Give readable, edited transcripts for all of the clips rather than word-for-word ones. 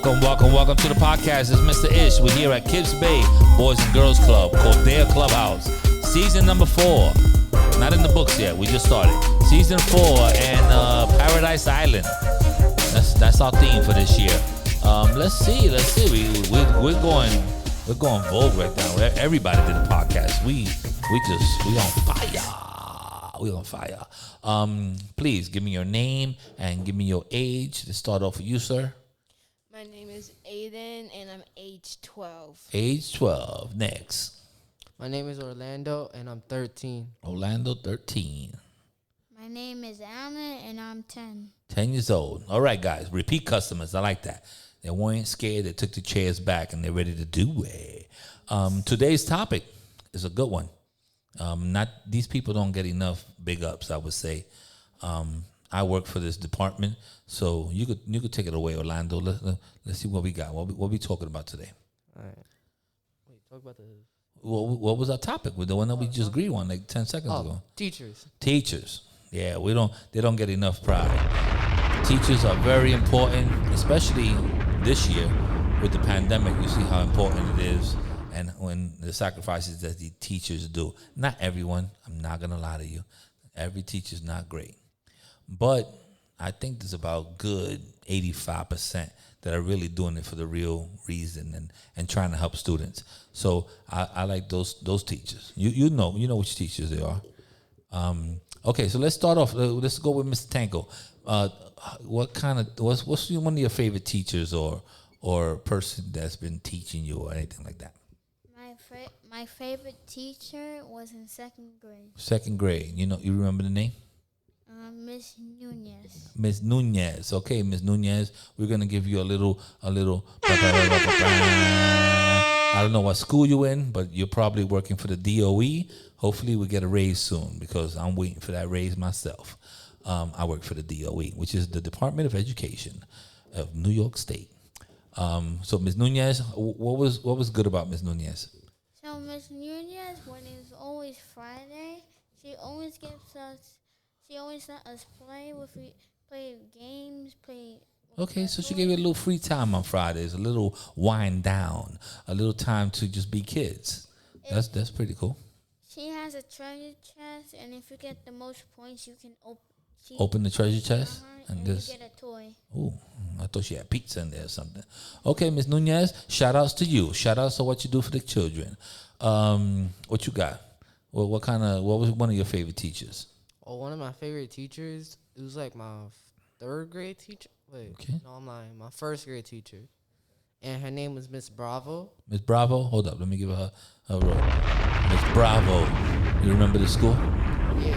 Welcome to the podcast. It's Mr. Ish. We're here at Kips Bay Boys and Girls Club, Coudert Clubhouse. Season number 4. Not in the books yet. We just started. Season 4 and Paradise Island. That's our theme for this year. Let's see. We're going vogue right now. Everybody did a podcast. We on fire. We on fire. Please give me your name and give me your age. Let's start off with you, sir. My name is Aiden, and I'm age 12. Age 12. Next. My name is Orlando, and I'm 13. Orlando, 13. My name is Anna, and I'm 10. 10 years old. All right, guys. Repeat customers. I like that. They weren't scared. They took the chairs back, and they're ready to do it. Today's topic is a good one. These people don't get enough big ups, I would say. I work for this department, so you could take it away, Orlando. Let's see what we got. What we talking about today? All right. Wait, talk about the... What was our topic? With the one that we just agreed on like 10 seconds ago. Teachers. Teachers. Yeah, they don't get enough pride. Teachers are very important, especially this year with the pandemic. You see how important it is and when the sacrifices that the teachers do. Not everyone, I'm not going to lie to you. Every teacher's not great. But I think there's about good 85% that are really doing it for the real reason and trying to help students. So I like those teachers. You know which teachers they are. Okay, so let's start off. Let's go with Mr. Tanko. What's one of your favorite teachers or person that's been teaching you or anything like that? My favorite teacher was in second grade. Second grade. You remember the name? Miss Nunez. Miss Nunez. Okay, Miss Nunez, we're going to give you a little. I don't know what school you're in, but you're probably working for the DOE. Hopefully we get a raise soon because I'm waiting for that raise myself. I work for the DOE, which is the Department of Education of New York State. So Miss Nunez, what was good about Miss Nunez? So Miss Nunez, when it's always Friday, she always let us play games, Okay, so she gave you a little free time on Fridays, a little wind down, a little time to just be kids. That's pretty cool. She has a treasure chest, and if you get the most points, you can open the treasure chest and you get a toy. Ooh, I thought she had pizza in there or something. Okay, Miss Nunez, shout outs to you. Shout outs to what you do for the children. What you got? What was one of your favorite teachers? Oh, one of my favorite teachers, it was like my third grade teacher. Wait, okay. No, I'm lying. My first grade teacher. And her name was Miss Bravo. Miss Bravo? Hold up. Let me give her a roll. Miss Bravo. You remember the school? Yeah.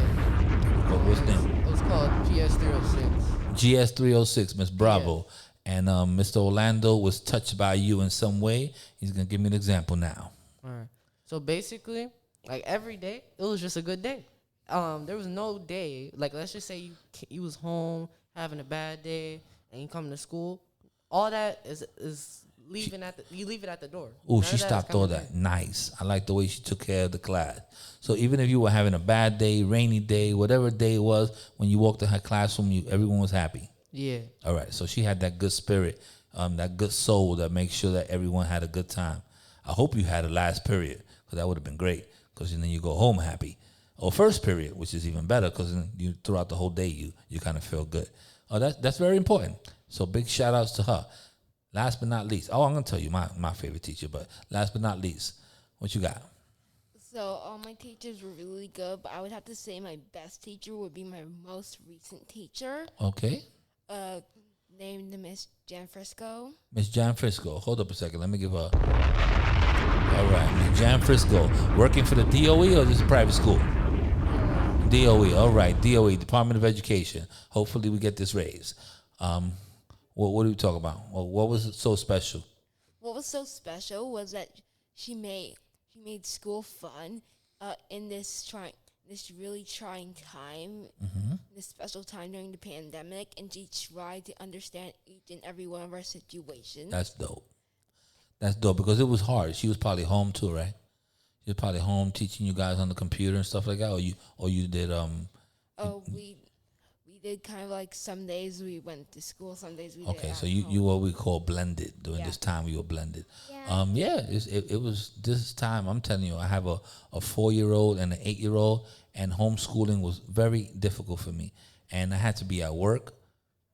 What's the name? It was called GS306. GS306, Miss Bravo. Yeah. And Mr. Orlando was touched by you in some way. He's going to give me an example now. All right. So basically, like every day, it was just a good day. There was no day, like let's just say you was home having a bad day and you come to school. All that is you leave it at the door. Oh, she stopped all that. Nice. I like the way she took care of the class. So even if you were having a bad day, rainy day, whatever day it was, when you walked in her classroom, everyone was happy. Yeah. All right. So she had that good spirit, that good soul that makes sure that everyone had a good time. I hope you had a last period because that would have been great because then you go home happy. Or first period, which is even better because you throughout the whole day you kind of feel good. Oh, that's very important. So big shout outs to her. Last but not least, I'm gonna tell you my favorite teacher, but last but not least, what you got? So all my teachers were really good, but I would have to say my best teacher would be my most recent teacher. Okay. Named Miss Jan Frisco. Miss Jan Frisco. Hold up a second. Let me give her. All right, Miss Jan Frisco, working for the DOE or this is a private school? DOE, all right, DOE, Department of Education. Hopefully we get this raise. What are we talking about? Well, what was so special? What was so special was that she made school fun in this really trying time, this special time during the pandemic, and she tried to understand each and every one of our situations. That's dope. That's dope because it was hard. She was probably home too, right? She was probably home teaching you guys on the computer and stuff like that, or you did We did kind of like some days we went to school, some days we Okay, did so at you home. what we call blended during Yeah. this time. We were blended. Yeah. It was this time. I'm telling you, I have a 4-year-old and an 8-year-old, and homeschooling was very difficult for me, and I had to be at work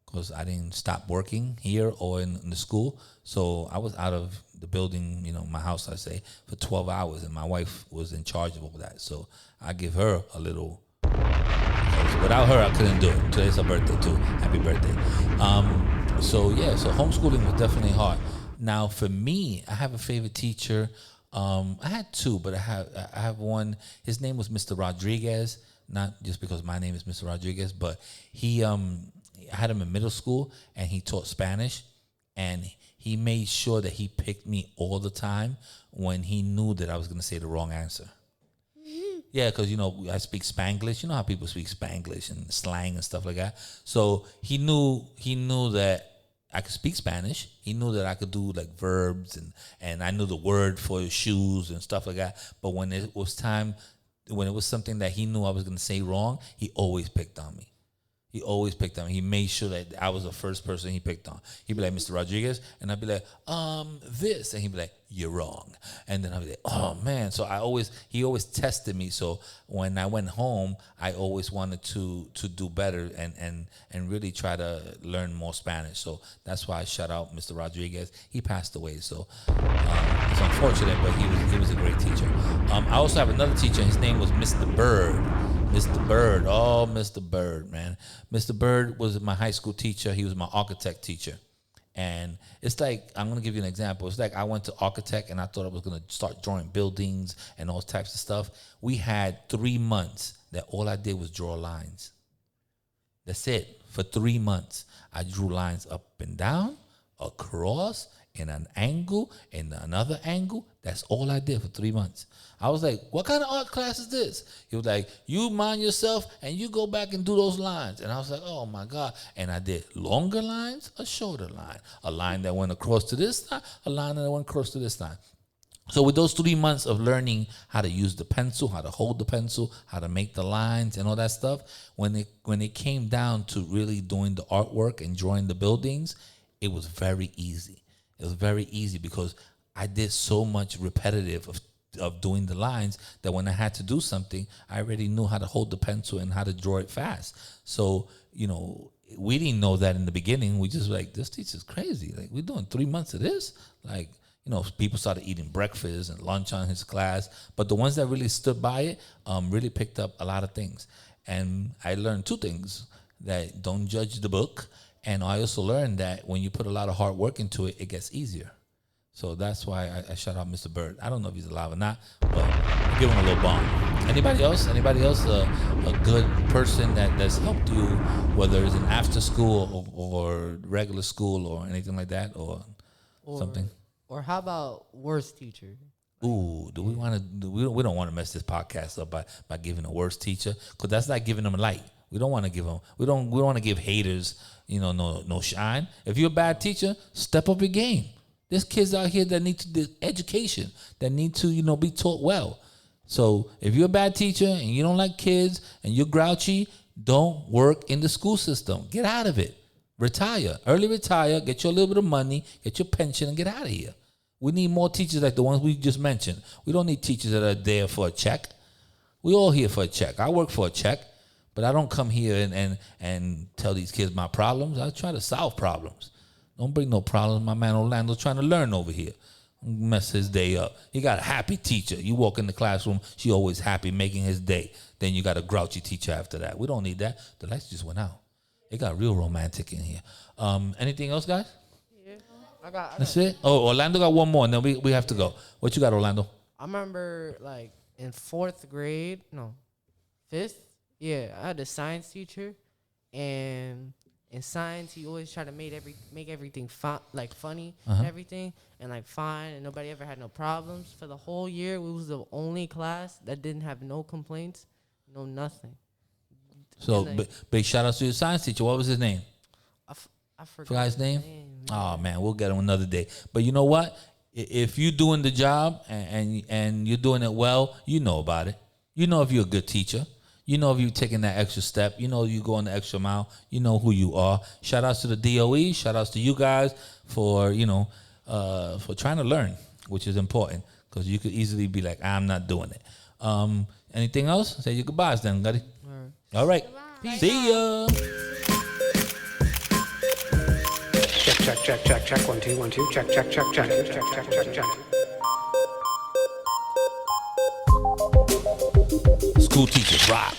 because I didn't stop working here or in the school. So I was out of the building, my house, I say, for 12 hours, and my wife was in charge of all that. So I give her a little. 'Cause without her, I couldn't do it. Today's her birthday too. Happy birthday. So homeschooling was definitely hard. Now for me, I have a favorite teacher. I had two, but I have one. His name was Mr. Rodriguez. Not just because my name is Mr. Rodriguez, but I had him in middle school, and he taught Spanish, and he made sure that he picked me all the time when he knew that I was going to say the wrong answer. Yeah, because, I speak Spanglish. You know how people speak Spanglish and slang and stuff like that. So he knew that I could speak Spanish. He knew that I could do like verbs and I knew the word for shoes and stuff like that. But when it was something that he knew I was going to say wrong, he always picked on me. He made sure that I was the first person he picked on. He'd be like, Mr. Rodriguez, and I'd be like, this, and he'd be like, you're wrong. And then I'd be like, oh man. So he always tested me. So when I went home, I always wanted to do better and really try to learn more Spanish. So that's why I shout out Mr. Rodriguez. He passed away, so it's unfortunate, but he was a great teacher. I also have another teacher. His name was Mr. Bird. Mr. Bird. Oh, Mr. Bird, man. Mr. Bird was my high school teacher. He was my architect teacher. And it's like, I'm going to give you an example. It's like I went to architect and I thought I was going to start drawing buildings and all types of stuff. We had 3 months that all I did was draw lines. That's it. For 3 months, I drew lines up and down, across, in an angle, in another angle. That's all I did for 3 months. I was like, what kind of art class is this? He was like, you mind yourself and you go back and do those lines. And I was like, oh my God. And I did longer lines, a shorter line, a line that went across to this side, a line that went across to this side. So with those 3 months of learning how to use the pencil, how to hold the pencil, how to make the lines and all that stuff, when it came down to really doing the artwork and drawing the buildings, it was very easy. It was very easy because I did so much repetitive of doing the lines that when I had to do something, I already knew how to hold the pencil and how to draw it fast. So, we didn't know that in the beginning. We just were like, this teacher's crazy. Like, we're doing 3 months of this. Like, people started eating breakfast and lunch on his class. But the ones that really stood by it really picked up a lot of things. And I learned two things: that don't judge the book. And I also learned that when you put a lot of hard work into it, it gets easier. So that's why I shout out Mr. Bird. I don't know if he's alive or not, but I'll give him a little bomb. Anybody else? A good person that's helped you, whether it's in after school or regular school or anything like that, or something? Or how about worst teacher? Ooh, do we want to? We don't want to mess this podcast up by giving a worst teacher, because that's not giving them light. We don't want to give them. We don't want to give haters, no shine. If you're a bad teacher, step up your game. There's kids out here that need the education, that need to, be taught well. So if you're a bad teacher and you don't like kids and you're grouchy, don't work in the school system. Get out of it. Retire. Early retire. Get you a little bit of money. Get your pension and get out of here. We need more teachers like the ones we just mentioned. We don't need teachers that are there for a check. We all here for a check. I work for a check, but I don't come here and tell these kids my problems. I try to solve problems. Don't bring no problems. My man Orlando's trying to learn over here. Mess his day up. He got a happy teacher. You walk in the classroom, she always happy, making his day. Then you got a grouchy teacher after that. We don't need that. The lights just went out. It got real romantic in here. Anything else, guys? Yeah, I got. That's it? Oh, Orlando got one more, and then we have to go. What you got, Orlando? I remember in 4th grade, no, 5th. Yeah, I had a science teacher, and in science, he always tried to make everything funny and everything, and fine, and nobody ever had no problems. For the whole year, we was the only class that didn't have no complaints, no nothing. So, big shout out to your science teacher. What was his name? I forgot his name. Oh man, we'll get him another day. But you know what? If you're doing the job and you're doing it well, you know about it. You know if you're a good teacher. You know if you're taking that extra step. You know you going the extra mile. You know who you are. Shout outs to the DOE. Shout outs to you guys for, for trying to learn, which is important because you could easily be like, I'm not doing it. Anything else? Say your goodbyes then, Gutty. All right. See ya. Check. 1, 2, 1, 2. Check. School teachers rock.